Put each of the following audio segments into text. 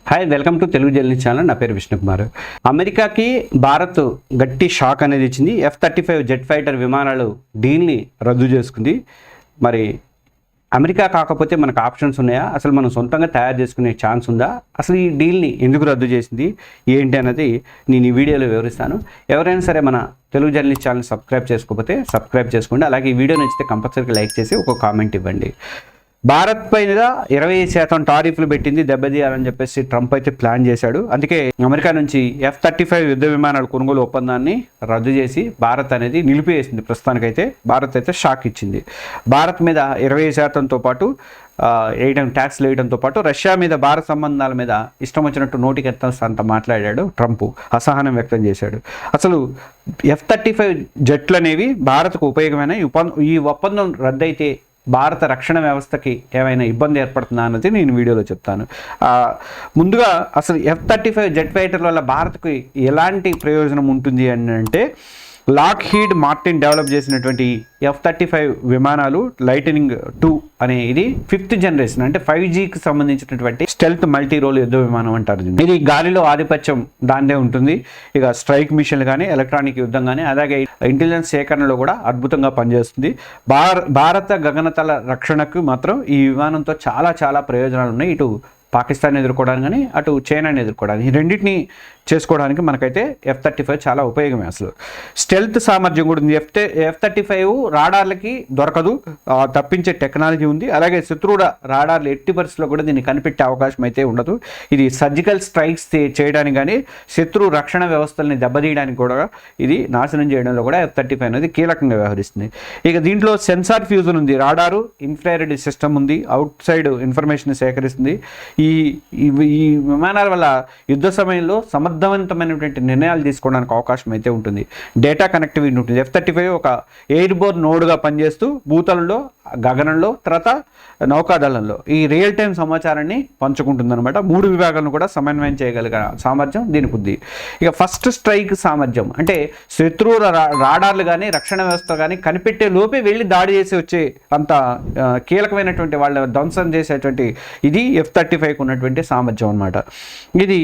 Hi welcome to Telugu journey channel. నా పేరు విష్ణుకుమార్. అమెరికాకి భారత్ గట్టి షాక్ అనేది ఇచ్చింది. F-35 జెట్ ఫైటర్ విమానాలు డీల్ని రద్దు చేసుకుంది. మరి అమెరికా కాకపోతే మనకు ఆప్షన్స్ ఉన్నాయా? అసలు మనం సొంతంగా తయారు చేసుకునే ఛాన్స్ ఉందా? అసలు ఈ డీల్ని ఎందుకు రద్దు చేసింది ఏంటి అనేది నేను ఈ వీడియోలో వివరిస్తాను. ఎవరైనా సరే మన తెలుగు జర్నీ ఛానల్ సబ్స్క్రైబ్ చేసుకోకపోతే సబ్స్క్రైబ్ చేసుకోండి. అలాగే ఈ వీడియో నచ్చితే కంపల్సరీగా లైక్ చేసి ఒక కామెంట్ ఇవ్వండి. భారత్ పైన 20% టారిఫ్లు పెట్టింది దెబ్బతీయాలని చెప్పేసి ట్రంప్ అయితే ప్లాన్ చేశాడు. అందుకే అమెరికా నుంచి F-35 యుద్ధ విమానాల కొనుగోలు ఒప్పందాన్ని రద్దు చేసి భారత్ అనేది నిలిపివేసింది. ప్రస్తుతానికైతే భారత్ అయితే షాక్ ఇచ్చింది. భారత్ మీద 20%తో పాటు ట్యాక్స్లు వేయడంతో పాటు రష్యా మీద భారత సంబంధాల మీద ఇష్టం వచ్చినట్టు నోటికెత్తంత మాట్లాడాడు ట్రంప్. అసహనం వ్యక్తం చేశాడు. అసలు F-35 జట్లు అనేవి భారత్కు ఉపయోగమైన ఈ ఒప్పందం రద్దయితే భారత రక్షణ వ్యవస్థకి ఏమైనా ఇబ్బంది ఏర్పడుతుందా అన్నది నేను వీడియోలో చెప్తాను. ముందుగా అసలు F-35 జెట్ ఫైటర్ వల్ల భారత్కి ఎలాంటి ప్రయోజనం ఉంటుంది అని అంటే, లాక్హీడ్ మార్టిన్ డెవలప్ చేసినటువంటి F-35 విమానాలు లైటనింగ్ 2 అనే ఇది 5th జనరేషన్ అంటే 5Gకి సంబంధించినటువంటి స్టెల్త్ మల్టీ రోల్ యుద్ధ విమానం అంటారు. ఇది గాలిలో ఆధిపత్యం దాందే ఉంటుంది. ఇక స్ట్రైక్ మిషన్లు కానీ ఎలక్ట్రానిక్ యుద్ధం కానీ అలాగే ఇంటెలిజెన్స్ సేకరణలో కూడా అద్భుతంగా పనిచేస్తుంది. భారత గగనతల రక్షణకు మాత్రం ఈ విమానంతో చాలా ప్రయోజనాలు ఉన్నాయి. ఇటు పాకిస్తాన్ ఎదుర్కోవడానికి కానీ అటు చైనాని ఎదుర్కోవడానికి, ఈ రెండింటిని చేసుకోవడానికి మనకైతే F-35 చాలా ఉపయోగమే. అసలు స్టెల్త్ సామర్థ్యం కూడా ఉంది. F-35 రాడార్లకి దొరకదు, తప్పించే టెక్నాలజీ ఉంది. అలాగే శత్రువుల రాడార్లు ఎట్టి పరిస్థితుల్లో కూడా దీన్ని కనిపెట్టే అవకాశం అయితే ఉండదు. ఇది సర్జికల్ స్ట్రైక్స్ చేయడానికి కానీ శత్రు రక్షణ వ్యవస్థల్ని దెబ్బతీయడానికి కూడా ఇది నాశనం చేయడంలో కూడా F-35 అనేది కీలకంగా వ్యవహరిస్తుంది. ఇక దీంట్లో సెన్సార్ ఫ్యూజన్ ఉంది, రాడారు ఇన్ఫ్రారెడ్ సిస్టమ్ ఉంది, అవుట్ సైడ్ ఇన్ఫర్మేషన్ సేకరిస్తుంది. ఈ విమానాల వల్ల యుద్ధ సమయంలో సమర్థవంతమైనటువంటి నిర్ణయాలు తీసుకోవడానికి అవకాశం అయితే ఉంటుంది. డేటా కనెక్టివిటీ ఉంటుంది. F-35 ఒక ఎయిర్బోర్న్ నోడ్గా పనిచేస్తూ భూతలంలో, గగనంలో, తర్వాత నౌకాదళంలో ఈ రియల్ టైం సమాచారాన్ని పంచుకుంటుంది అనమాట. 3 విభాగాలను కూడా సమన్వయం చేయగలిగిన సామర్థ్యం దీనికి ఉంది. ఇక ఫస్ట్ స్ట్రైక్ సామర్థ్యం అంటే శత్రువుల రాడార్లు కానీ రక్షణ వ్యవస్థ కానీ కనిపెట్టే లోపే వెళ్ళి దాడి చేసి వచ్చే అంత కీలకమైనటువంటి వాళ్ళ ధ్వంసం చేసేటువంటి ఇది F-35కు ఉన్నటువంటి సామర్థ్యం అనమాట. ఇది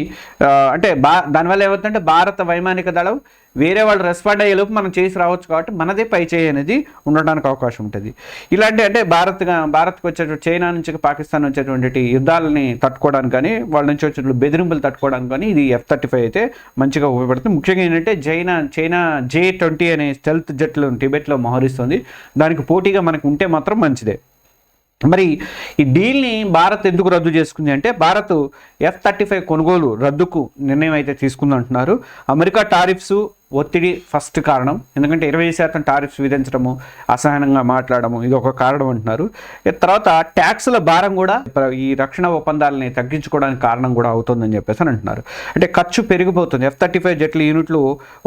అంటే దానివల్ల ఏమవుతుందంటే భారత వైమానిక దళం వేరే వాళ్ళు రెస్పాండ్ అయ్యేలోపు మనం చేసి రావచ్చు కాబట్టి మనదే పై చేయి అనేది ఉండడానికి అవకాశం ఉంటుంది. ఇలాంటి అంటే భారత్కి వచ్చేటువంటి చైనా నుంచి పాకిస్తాన్ వచ్చేటువంటి యుద్ధాలని తట్టుకోవడానికి కానీ వాళ్ళ నుంచి వచ్చేటువంటి బెదిరింపులు తట్టుకోవడానికి కానీ ఇది F-35 అయితే మంచిగా ఉపయోగపడుతుంది. ముఖ్యంగా ఏంటంటే చైనా J-20 అనే స్టెల్త్ జట్లు టిబెట్లో మోహరిస్తుంది. దానికి పోటీగా మనకు ఉంటే మాత్రం మంచిదే. మరి ఈ డీల్ని భారత్ ఎందుకు రద్దు చేసుకుంది అంటే, భారత్ F-35 కొనుగోలు రద్దుకు నిర్ణయం అయితే తీసుకుందంటున్నారు. అమెరికా టారిఫ్స్ ఒత్తిడి ఫస్ట్ కారణం. ఎందుకంటే 20% టారిఫ్స్ విధించడము, అసహనంగా మాట్లాడము ఇది ఒక కారణం అంటున్నారు. తర్వాత ట్యాక్సుల భారం కూడా ఈ రక్షణ ఒప్పందాలని తగ్గించుకోవడానికి కారణం కూడా అవుతుందని చెప్పేసి అని అంటున్నారు. అంటే ఖర్చు పెరిగిపోతుంది. F-35 జట్ల యూనిట్లు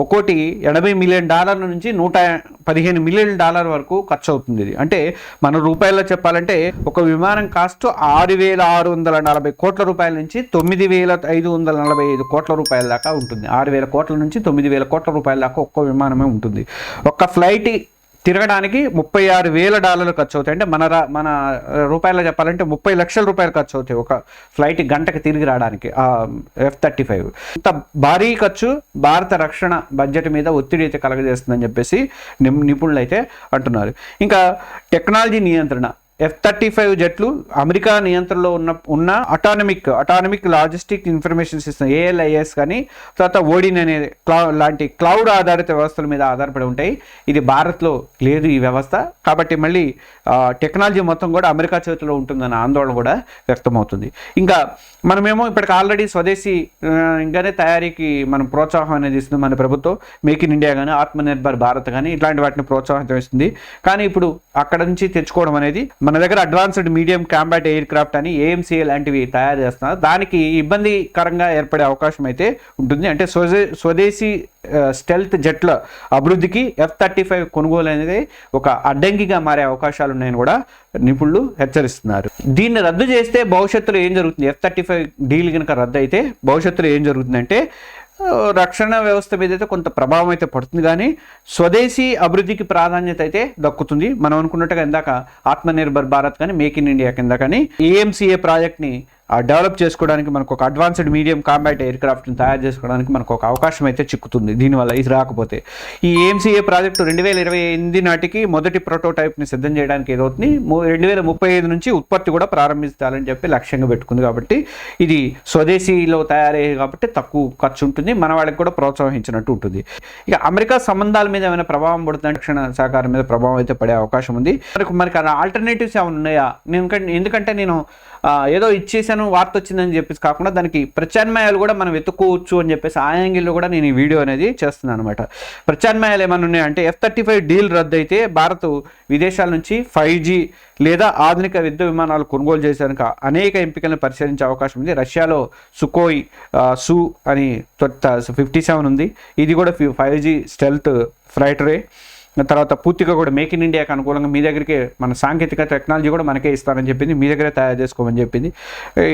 ఒక్కోటి $80 మిలియన్ నుంచి $115 మిలియన్ వరకు ఖర్చు అవుతుంది. ఇది అంటే మన రూపాయల్లో చెప్పాలంటే ఒక విమానం కాస్ట్ 6,640 కోట్ల రూపాయల నుంచి 9,545 కోట్ల రూపాయల దాకా ఉంటుంది. 6,000 కోట్ల నుంచి 9,000 కోట్ల రూపాయల దాకా ఒక్క విమానమే ఉంటుంది. ఒక్క ఫ్లైట్ తిరగడానికి $36,000 ఖర్చు అవుతాయి. అంటే మన రూపాయల్లో చెప్పాలంటే 30 లక్షల రూపాయలు ఖర్చు అవుతాయి ఒక ఫ్లైట్ గంటకి తిరిగి రావడానికి. F-35 ఇంత భారీ ఖర్చు భారత రక్షణ బడ్జెట్ మీద ఒత్తిడి అయితే కలగజేస్తుందని చెప్పేసి నిపుణులు అయితే అంటున్నారు. ఇంకా టెక్నాలజీ నియంత్రణ, F-35 జట్లు అమెరికా నియంత్రణలో ఉన్న autonomic logistic information system ALIS కానీ తర్వాత ఓడిన్ అనే లాంటి క్లౌడ్ ఆధారిత వ్యవస్థల మీద ఆధారపడి ఉంటాయి. ఇది భారత్లో లేదు ఈ వ్యవస్థ. కాబట్టి మళ్ళీ టెక్నాలజీ మొత్తం కూడా అమెరికా చేతిలో ఉంటుందన్న ఆందోళన కూడా వ్యక్తమవుతుంది. ఇంకా మనమేమో ఇప్పటికి ఆల్రెడీ స్వదేశీ ఇంకానే తయారీకి మనం ప్రోత్సాహం అనేది ఇస్తుంది మన ప్రభుత్వం. మేక్ ఇన్ ఇండియా కానీ ఆత్మనిర్భర్ భారత్ కానీ ఇట్లాంటి వాటిని ప్రోత్సాహం ఇస్తుంది. కానీ ఇప్పుడు అక్కడ నుంచి తెచ్చుకోవడం అనేది మన దగ్గర అడ్వాన్స్డ్ మీడియం కాంబాట్ ఎయిర్ క్రాఫ్ట్ అని AMCA లాంటివి తయారు చేస్తున్నారు. దానికి ఇబ్బందికరంగా ఏర్పడే అవకాశం అయితే ఉంటుంది. అంటే స్వదేశీ స్టెల్త్ జట్ల అభివృద్ధికి F-35 కొనుగోలు అనేది ఒక అడ్డంకిగా మారే అవకాశాలు ఉన్నాయని కూడా నిపుణులు హెచ్చరిస్తున్నారు. దీన్ని రద్దు చేస్తే భవిష్యత్తులో ఏం జరుగుతుంది? F-35 డీల్ కనుక రద్దు అయితే భవిష్యత్తులో ఏం జరుగుతుందంటే రక్షణ వ్యవస్థ మీద అయితే కొంత ప్రభావం అయితే పడుతుంది, కానీ స్వదేశీ అభివృద్ధికి ప్రాధాన్యత అయితే దక్కుతుంది. మనం అనుకున్నట్టుగా ఇందాక ఆత్మనిర్భర్ భారత్ కానీ మేక్ ఇన్ ఇండియా కింద కానీ AMCA ప్రాజెక్ట్ని డెవలప్ చేసుకోవడానికి, మనకు ఒక అడ్వాన్స్డ్ మీడియం కాంబాట్ ఎయిర్ క్రాఫ్ట్ని తయారు చేసుకోవడానికి మనకు ఒక అవకాశం అయితే చిక్కుతుంది దీనివల్ల, ఇది రాకపోతే. ఈ ఏఎంసీఏ ప్రాజెక్టు 2028 నాటికి మొదటి ప్రోటోటైప్ని సిద్ధం చేయడానికి ఏదవుతుంది, 2035 నుంచి ఉత్పత్తి కూడా ప్రారంభించాలని చెప్పి లక్ష్యంగా పెట్టుకుంది. కాబట్టి ఇది స్వదేశీలో తయారయ్యేది కాబట్టి తక్కువ ఖర్చు ఉంటుంది, మన వాళ్ళకి కూడా ప్రోత్సహించినట్టు ఉంటుంది. ఇక అమెరికా సంబంధాల మీద ఏమైనా ప్రభావం పడుతుంది, రక్షణ సహకారం మీద ప్రభావం అయితే పడే అవకాశం ఉంది. మనకి ఆల్టర్నేటివ్స్ ఏమైనా ఉన్నాయా, ఎందుకంటే నేను ఏదో ఇచ్చేసాను వార్త వచ్చిందని చెప్పేసి కాకుండా దానికి ప్రత్యామ్నాయాలు కూడా మనం వెతుక్కోవచ్చు అని చెప్పేసి ఆ యాంగిల్లో కూడా నేను ఈ వీడియో అనేది చేస్తున్నాను అనమాట. ప్రత్యామ్నాయాలు ఏమైనా ఉన్నాయంటే F-35 డీల్ రద్దు అయితే భారత్ విదేశాల నుంచి 5G లేదా ఆధునిక యుద్ధ విమానాలు కొనుగోలు చేసేందుకు అనేక ఎంపికలను పరిశీలించే అవకాశం ఉంది. రష్యాలో సుకోయ్ సు అని 57 ఉంది, ఇది కూడా 5G స్టెల్త్ ఫ్రైటరే. తర్వాత పూర్తిగా కూడా మేక్ ఇన్ ఇండియాకి అనుకూలంగా మీ దగ్గరికి మన సాంకేతిక టెక్నాలజీ కూడా మనకే ఇస్తారని చెప్పింది, మీ దగ్గరే తయారు చేసుకోమని చెప్పింది.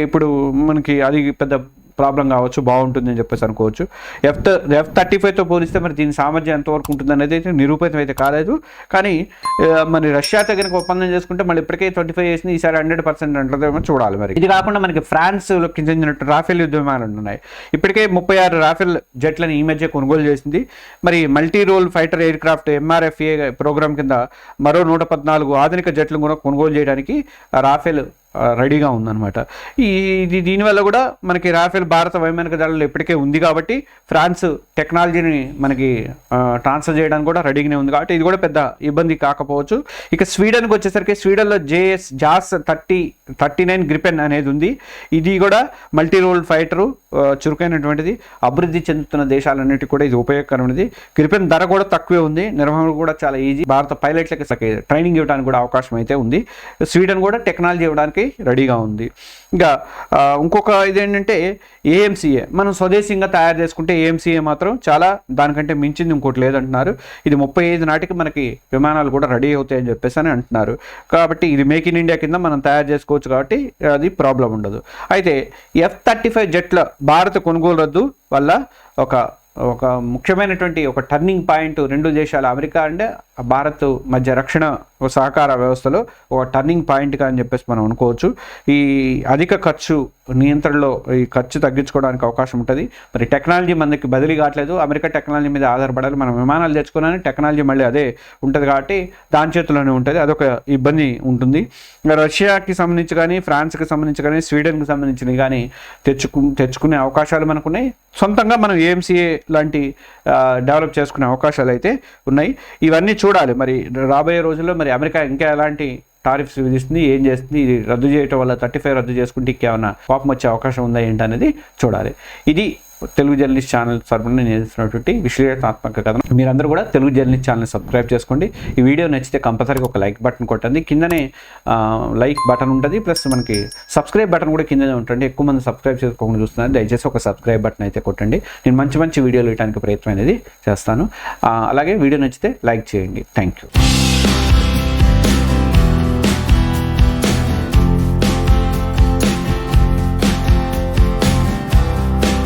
ఇప్పుడు మనకి అది పెద్ద ప్రాబ్లం కావచ్చు, బాగుంటుంది అని చెప్పేసి అనుకోవచ్చు. F-35తో పోలిస్తే మరి దీని సామర్థ్యం ఎంతవరకు ఉంటుంది అనేది అయితే నిరూపితం అయితే కాలేదు. కానీ మరి రష్యాతో కనుక ఒప్పందం చేసుకుంటే మళ్ళీ ఇప్పటికే 25 చేసింది, ఈసారి 100% అంటుందేమో చూడాలి. మరి ఇది కాకుండా మనకి ఫ్రాన్స్కి చెందినట్టు రాఫెల్ యుద్ధ విమానాలు ఉన్నాయి. ఇప్పటికే 36 రాఫెల్ జెట్లను ఈ మధ్య కొనుగోలు చేసింది. మరి మల్టీ రోల్ ఫైటర్ ఎయిర్ క్రాఫ్ట్ MRFA ప్రోగ్రామ్ కింద మరో 114 ఆధునిక జెట్లను కూడా కొనుగోలు చేయడానికి రాఫెల్ రెడీగా ఉందన్నమాట. దీనివల్ల కూడా మనకి రాఫెల్ భారత వైమానిక దళాలు ఇప్పటికే ఉంది కాబట్టి ఫ్రాన్స్ టెక్నాలజీని మనకి ట్రాన్స్ఫర్ చేయడానికి కూడా రెడీగానే ఉంది కాబట్టి ఇది కూడా పెద్ద ఇబ్బంది కాకపోవచ్చు. ఇక స్వీడన్కి వచ్చేసరికి స్వీడన్లో జాస్ 39 గ్రిపెన్ అనేది ఉంది. ఇది కూడా మల్టీ రోల్ ఫైటరు, చురుకైనటువంటిది, అభివృద్ధి చెందుతున్న దేశాలన్నిటికీ కూడా ఇది ఉపయోగకరమైనది. గ్రిపెన్ ధర కూడా తక్కువే ఉంది, నిర్వహణ కూడా చాలా ఈజీ, భారత పైలట్లకి ట్రైనింగ్ ఇవ్వడానికి కూడా అవకాశం అయితే ఉంది. స్వీడన్ కూడా టెక్నాలజీ ఇవ్వడానికి రెడీగా ఉంది. ఇంకా ఇంకొక ఇదేంటంటే ఏఎంసీఏ, మనం స్వదేశీయంగా తయారు చేసుకుంటే ఏఎంసీఏ మాత్రం చాలా దానికంటే మించింది ఇంకోటి లేదంటున్నారు. ఇది 35 నాటికి మనకి విమానాలు కూడా రెడీ అవుతాయని చెప్పేసి అని అంటున్నారు. కాబట్టి ఇది మేక్ ఇన్ ఇండియా కింద మనం తయారు చేసుకోవచ్చు కాబట్టి అది ప్రాబ్లం ఉండదు. అయితే F-35 జెట్ల భారత కొనుగోలు రద్దు వల్ల ఒక ముఖ్యమైనటువంటి ఒక టర్నింగ్ పాయింట్ రెండు దేశాలు అమెరికా అండ్ భారత్ మధ్య రక్షణ సహకార వ్యవస్థలో ఒక టర్నింగ్ పాయింట్గా అని చెప్పేసి మనం అనుకోవచ్చు. ఈ అధిక ఖర్చు నియంత్రణలో ఈ ఖర్చు తగ్గించుకోవడానికి అవకాశం ఉంటుంది. మరి టెక్నాలజీ మనకి బదిలీ కావట్లేదు, అమెరికా టెక్నాలజీ మీద ఆధారపడాలి. మనం విమానాలు తెచ్చుకున్నాను, టెక్నాలజీ మళ్ళీ అదే ఉంటుంది కాబట్టి దాని చేతిలోనే ఉంటుంది, అదొక ఇబ్బంది ఉంటుంది. రష్యాకి సంబంధించి కానీ, ఫ్రాన్స్కి సంబంధించి కానీ, స్వీడన్కి సంబంధించినవి కానీ తెచ్చుకునే అవకాశాలు మనకున్నాయి. సొంతంగా మనం ఏఎంసీఏ లాంటి డెవలప్ చేసుకునే అవకాశాలు అయితే ఉన్నాయి. ఇవన్నీ చూడాలి మరి రాబోయే రోజుల్లో. మరి అమెరికా ఇంకా ఎలాంటి టారిఫ్స్ విధిస్తుంది, ఏం చేస్తుంది, ఇది రద్దు చేయటం వల్ల 35 రద్దు చేసుకుంటే ఇంకేమైనా కోపం వచ్చే అవకాశం ఉందా ఏంటనేది చూడాలి. ఇది తెలుగు జర్నలిస్ట్ ఛానల్ తరపున నేను చేస్తున్నటువంటి విశ్లేషణాత్మక కథనం. మీరందరూ కూడా తెలుగు జర్నలిస్ట్ ఛానల్ సబ్స్క్రైబ్ చేసుకోండి. ఈ వీడియో నచ్చితే కంపల్సరీగా ఒక లైక్ బటన్ కొట్టండి, కిందనే లైక్ బటన్ ఉంటుంది, ప్లస్ మనకి సబ్స్క్రైబ్ బటన్ కూడా కిందనే ఉంటుంది. ఎక్కువ మంది సబ్స్క్రైబ్ చేసుకోకుండా చూస్తున్నారు, దయచేసి ఒక సబ్స్క్రైబ్ బటన్ అయితే కొట్టండి. నేను మంచి వీడియోలు ఇవ్వడానికి ప్రయత్నం అనేది చేస్తాను. అలాగే వీడియో నచ్చితే లైక్ చేయండి. Thank you.